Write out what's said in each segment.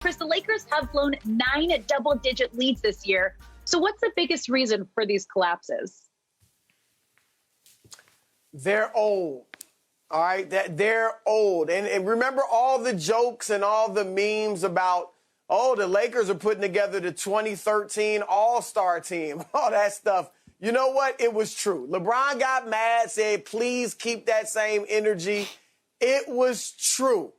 Chris, the Lakers have blown 9 double-digit leads this year. So what's the biggest reason for these collapses? They're old. All right, they're old. And remember all the jokes and all the memes about, oh, the Lakers are putting together the 2013 All-Star team, all that stuff. You know what? It was true. LeBron got mad, said, please keep that same energy. It was true.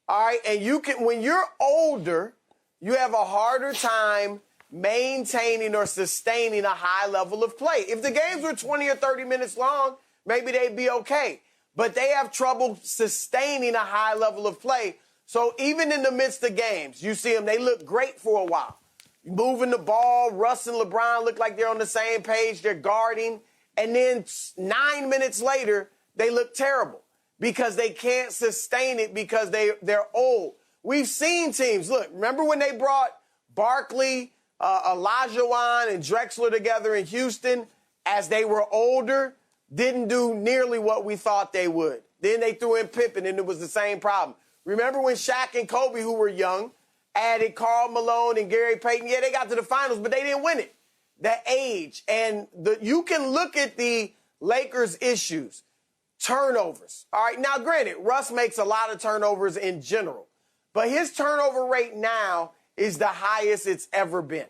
All right, and you can, when you're older, you have a harder time maintaining or sustaining a high level of play. If the games were 20 or 30 minutes long, maybe they'd be okay. But they have trouble sustaining a high level of play. So even in the midst of games, you see them, they look great for a while. Moving the ball, Russ and LeBron look like they're on the same page, they're guarding. And then 9 minutes later, they look terrible because they can't sustain it because they're old. We've seen teams, look, remember when they brought Barkley, Olajuwon, and Drexler together in Houston as they were older? Didn't do nearly what we thought they would. Then they threw in Pippen, and it was the same problem. Remember when Shaq and Kobe, who were young, added Karl Malone and Gary Payton? Yeah, they got to the finals, but they didn't win it. The age. And you can look at the Lakers' issues. Turnovers. All right, now, granted, Russ makes a lot of turnovers in general, but his turnover rate now is the highest it's ever been.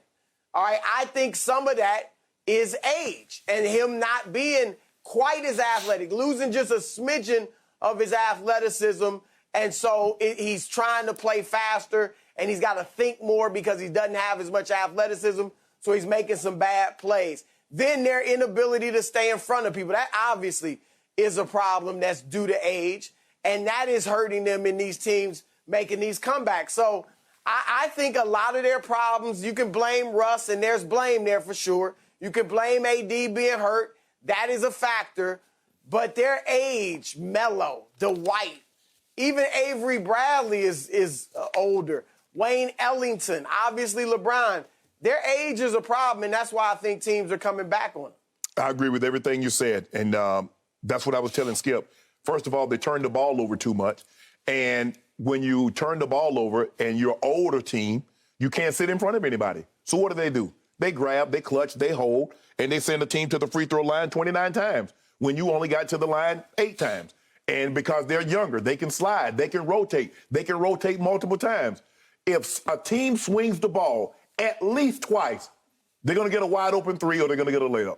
All right, I think some of that is age and him not being quite as athletic, losing just a smidgen of his athleticism. And so he's trying to play faster and he's got to think more because he doesn't have as much athleticism. So he's making some bad plays. Then their inability to stay in front of people. That obviously is a problem that's due to age. And that is hurting them in these teams making these comebacks. So I think a lot of their problems, you can blame Russ, and there's blame there for sure. You can blame AD being hurt. That is a factor. But their age, Melo, Dwight, even Avery Bradley is older. Wayne Ellington, obviously LeBron. Their age is a problem, and that's why I think teams are coming back on them. I agree with everything you said, and that's what I was telling Skip. First of all, they turned the ball over too much, and when you turn the ball over and you're an older team, you can't sit in front of anybody. So what do? They grab, they clutch, they hold, and they send the team to the free throw line 29 times when you only got to the line 8 times. And because they're younger, they can slide, they can rotate multiple times. If a team swings the ball at least twice, they're going to get a wide open 3 or they're going to get a layup.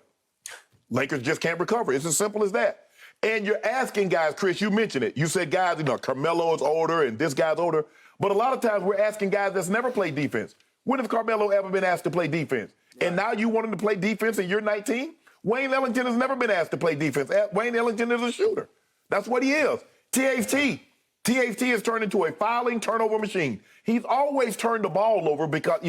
Lakers just can't recover. It's as simple as that. And you're asking guys, Chris, you mentioned it. You said guys, Carmelo is older and this guy's older. But a lot of times we're asking guys that's never played defense. When has Carmelo ever been asked to play defense? Right. And now you want him to play defense and you're 19? Wayne Ellington has never been asked to play defense. Wayne Ellington is a shooter. That's what he is. THT has turned into a fouling turnover machine. He's always turned the ball over because,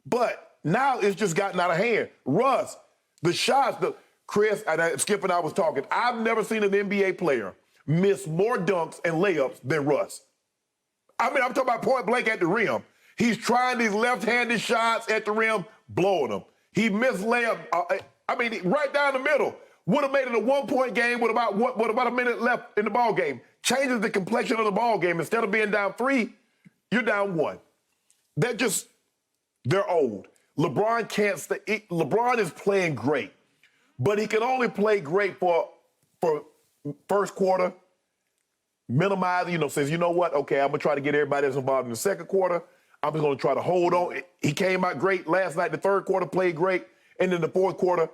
but now it's just gotten out of hand. Russ, the shots, Chris, Skip and I was talking, I've never seen an NBA player miss more dunks and layups than Russ. I mean, I'm talking about point blank at the rim. He's trying these left-handed shots at the rim, blowing them. He missed layup, right down the middle. Would have made it a 1-point game with about a minute left in the ball game. Changes the complexion of the ball game. Instead of being down 3, you're down 1. They're old. LeBron can't stay. LeBron is playing great, but he can only play great for first quarter, minimize, says, you know what, okay, I'm going to try to get everybody that's involved in the second quarter. I'm just going to try to hold on. He came out great last night. The third quarter played great. And then the fourth quarter,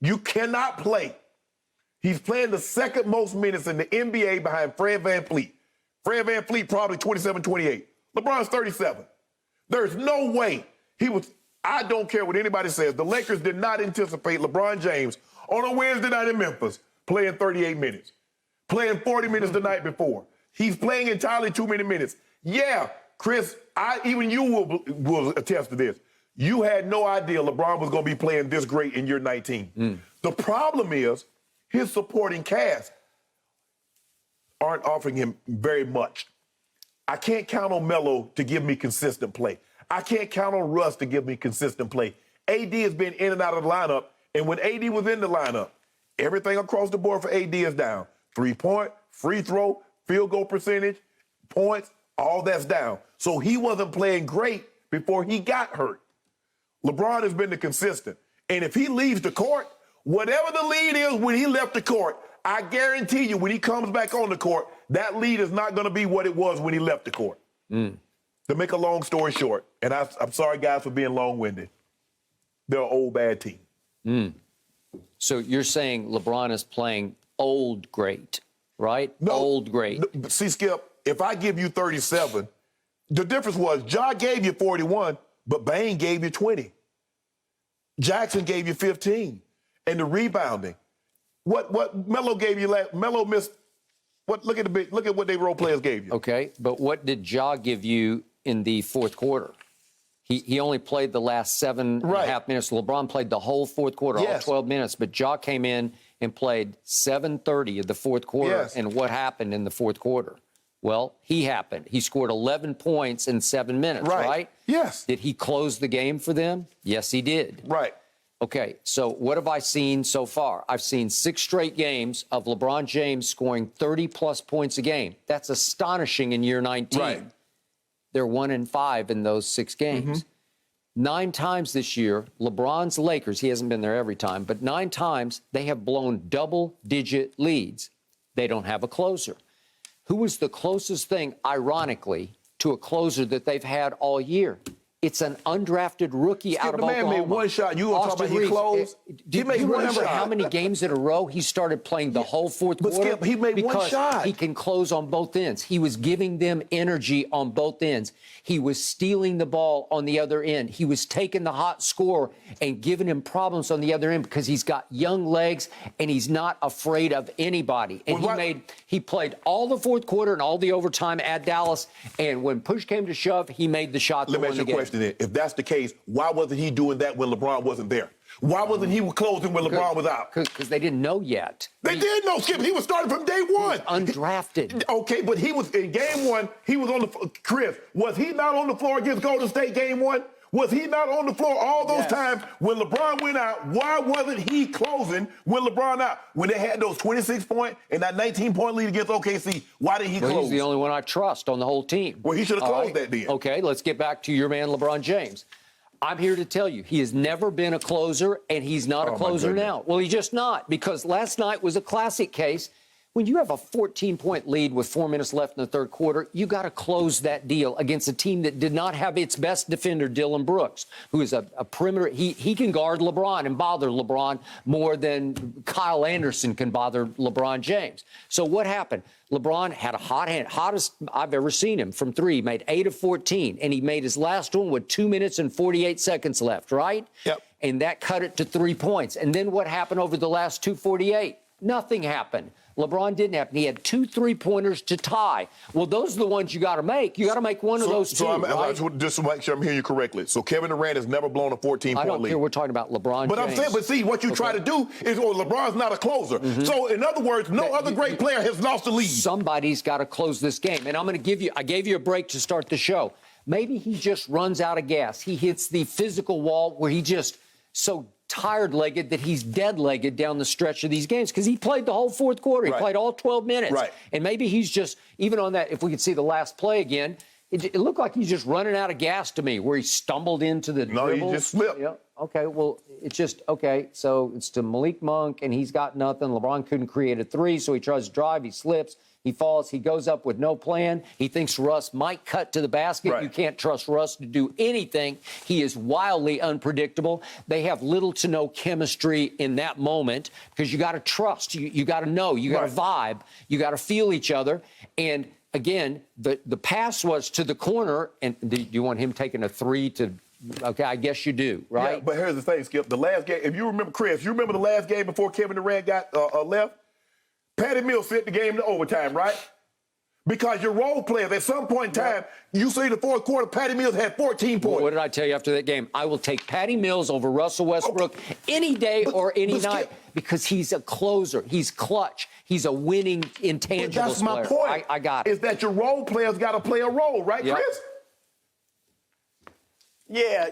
you cannot play. He's playing the second most minutes in the NBA behind Fred VanVleet. Fred VanVleet probably 27-28. LeBron's 37. There's no way I don't care what anybody says. The Lakers did not anticipate LeBron James on a Wednesday night in Memphis playing 38 minutes, playing 40 minutes the night before. He's playing entirely too many minutes. Yeah, Chris, even you will attest to this. You had no idea LeBron was going to be playing this great in year 19. The problem is his supporting cast aren't offering him very much. I can't count on Melo to give me consistent play. I can't count on Russ to give me consistent play. AD has been in and out of the lineup, and when AD was in the lineup, everything across the board for AD is down. 3-point, free throw, field goal percentage, points, All that's down. So he wasn't playing great before he got hurt. LeBron has been the consistent. And if he leaves the court, whatever the lead is when he left the court, I guarantee you when he comes back on the court, that lead is not going to be what it was when he left the court. To make a long story short, and I'm sorry, guys, for being long-winded, they're an old, bad team. So you're saying LeBron is playing old great, right? No, old great. No, see, Skip, if I give you 37, the difference was Ja gave you 41, but Bane gave you 20. Jackson gave you 15. And the rebounding. What Melo gave you Melo missed. Look at what they role players gave you. Okay, but what did Ja give you in the fourth quarter? He only played the last 7.5 minutes. LeBron played the whole fourth quarter, all 12 minutes. But Ja came in and played 7:30 of the fourth quarter. Yes. And what happened in the fourth quarter? Well, he happened. He scored 11 points in 7 minutes, right? Yes. Did he close the game for them? Yes, he did. Right. Okay, so what have I seen so far? I've seen 6 straight games of LeBron James scoring 30-plus points a game. That's astonishing in year 19. Right. They're 1-5 in those 6 games. 9 times this year, LeBron's Lakers, he hasn't been there every time, but 9 times they have blown double-digit leads. They don't have a closer. Who was the closest thing, ironically, to a closer that they've had all year? It's an undrafted rookie out of Oklahoma. The man made one shot. You gonna talk about he closed? Do you remember how many games in a row he started playing the whole fourth quarter? Skip, he made one shot. Because he can close on both ends. He was giving them energy on both ends. He was stealing the ball on the other end. He was taking the hot scorer and giving him problems on the other end because he's got young legs and he's not afraid of anybody. And he played all the fourth quarter and all the overtime at Dallas. And when push came to shove, he made the shot that won the game. If that's the case, why wasn't he doing that when LeBron wasn't there? Why wasn't he closing when LeBron was out? Because they didn't know yet. They did know, Skip. He was starting from day one. Undrafted. Okay, but he was in game one. He was on the Chris. Was he not on the floor against Golden State game one? Was he not on the floor all those times when LeBron went out? Why wasn't he closing when LeBron out? When they had those 26-point and that 19-point lead against OKC, why didn't he close? He's the only one I trust on the whole team. Well, he should have closed that then. Okay, let's get back to your man, LeBron James. I'm here to tell you, he has never been a closer, and he's not a closer now. Well, he's just not, because last night was a classic case. When you have a 14-point lead with 4 minutes left in the third quarter, you got to close that deal against a team that did not have its best defender, Dillon Brooks, who is a perimeter. He can guard LeBron and bother LeBron more than Kyle Anderson can bother LeBron James. So what happened? LeBron had a hot hand, hottest I've ever seen him from 3, made 8 of 14, and he made his last one with 2 minutes and 48 seconds left, right? Yep. And that cut it to 3 points. And then what happened over the last 2:48? Nothing happened. LeBron didn't happen. He had 2 3-pointers to tie. Well, those are the ones you got to make. You got to make one of those two. Just to make sure I'm hearing you correctly. So Kevin Durant has never blown a 14-point lead. I don't care. We're talking about LeBron But James. I'm saying, but see, what you try to do is, LeBron's not a closer. So in other words, no other great player has lost the lead. Somebody's got to close this game. And I'm going to give you, I gave you a break to start the show. Maybe he just runs out of gas. He hits the physical wall where he just so tired-legged that he's dead-legged down the stretch of these games because he played the whole fourth quarter. He played all 12 minutes. Right. And maybe he's just, even on that, if we could see the last play again, it looked like he's just running out of gas to me where he stumbled into the dribble. No, he just slipped. Yeah. Okay, well, it's just, okay, so it's to Malik Monk, and he's got nothing. LeBron couldn't create a 3, so he tries to drive. He slips. He falls. He goes up with no plan. He thinks Russ might cut to the basket. Right. You can't trust Russ to do anything. He is wildly unpredictable. They have little to no chemistry in that moment because you got to trust. You got to know. You got to vibe. You got to feel each other. And again, the pass was to the corner. And do you want him taking a 3 to? Okay, I guess you do, right? Yeah, but here's the thing, Skip. The last game, if you remember, Chris, you remember the last game before Kevin Durant got left? Patty Mills sent the game to overtime, right? Because your role players, at some point in time, you see the fourth quarter, Patty Mills had 14 points. Well, what did I tell you after that game? I will take Patty Mills over Russell Westbrook any day or any night because he's a closer. He's clutch. He's a winning intangible player. That's my point. I got it. Is that your role players got to play a role, right, Chris? Yeah.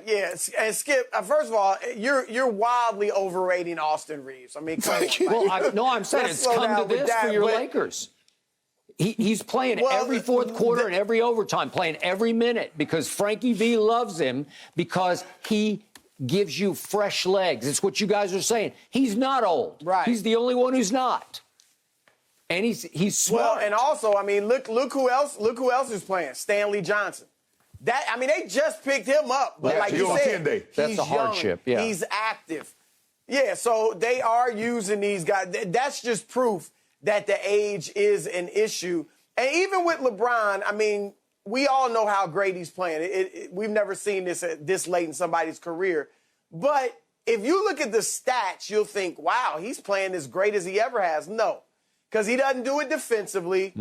And Skip, first of all, you're wildly overrating Austin Reeves. I mean, come on. Well, I'm saying it's come to this for your Lakers. He's playing every fourth quarter and every overtime, playing every minute because Frankie V loves him because he gives you fresh legs. It's what you guys are saying. He's not old. Right. He's the only one who's not. And he's smart. Well, and also, I mean, look who else is playing. Stanley Johnson. They just picked him up, but like you said, that's a hardship. Yeah, he's active. Yeah, so they are using these guys. That's just proof that the age is an issue. And even with LeBron, I mean, we all know how great he's playing. We've never seen this late in somebody's career. But if you look at the stats, you'll think, wow, he's playing as great as he ever has. No, because he doesn't do it defensively.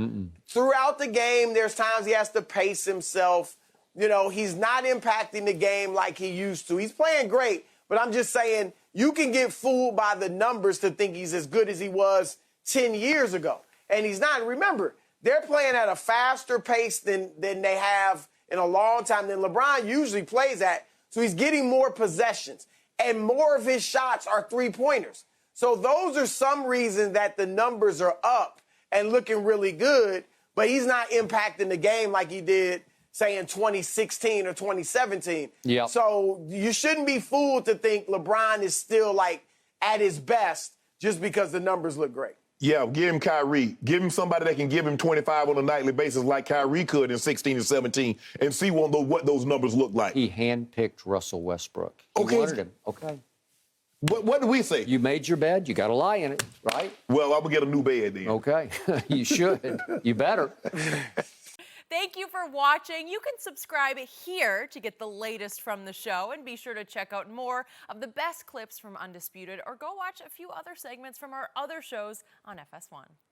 Throughout the game, there's times he has to pace himself. You know, he's not impacting the game like he used to. He's playing great, but I'm just saying you can get fooled by the numbers to think he's as good as he was 10 years ago. And he's not. Remember, they're playing at a faster pace than they have in a long time than LeBron usually plays at. So he's getting more possessions. And more of his shots are three-pointers. So those are some reasons that the numbers are up and looking really good, but he's not impacting the game like he did, say, in 2016 or 2017. Yeah. So you shouldn't be fooled to think LeBron is still, like, at his best just because the numbers look great. Yeah, give him Kyrie. Give him somebody that can give him 25 on a nightly basis like Kyrie could in 16 and 17 and see what those numbers look like. He handpicked Russell Westbrook. He wanted him. Okay. What did we say? You made your bed. You got to lie in it, right? Well, I'm going to get a new bed then. Okay. You should. You better. Thank you for watching. You can subscribe here to get the latest from the show, and be sure to check out more of the best clips from Undisputed, or go watch a few other segments from our other shows on FS1.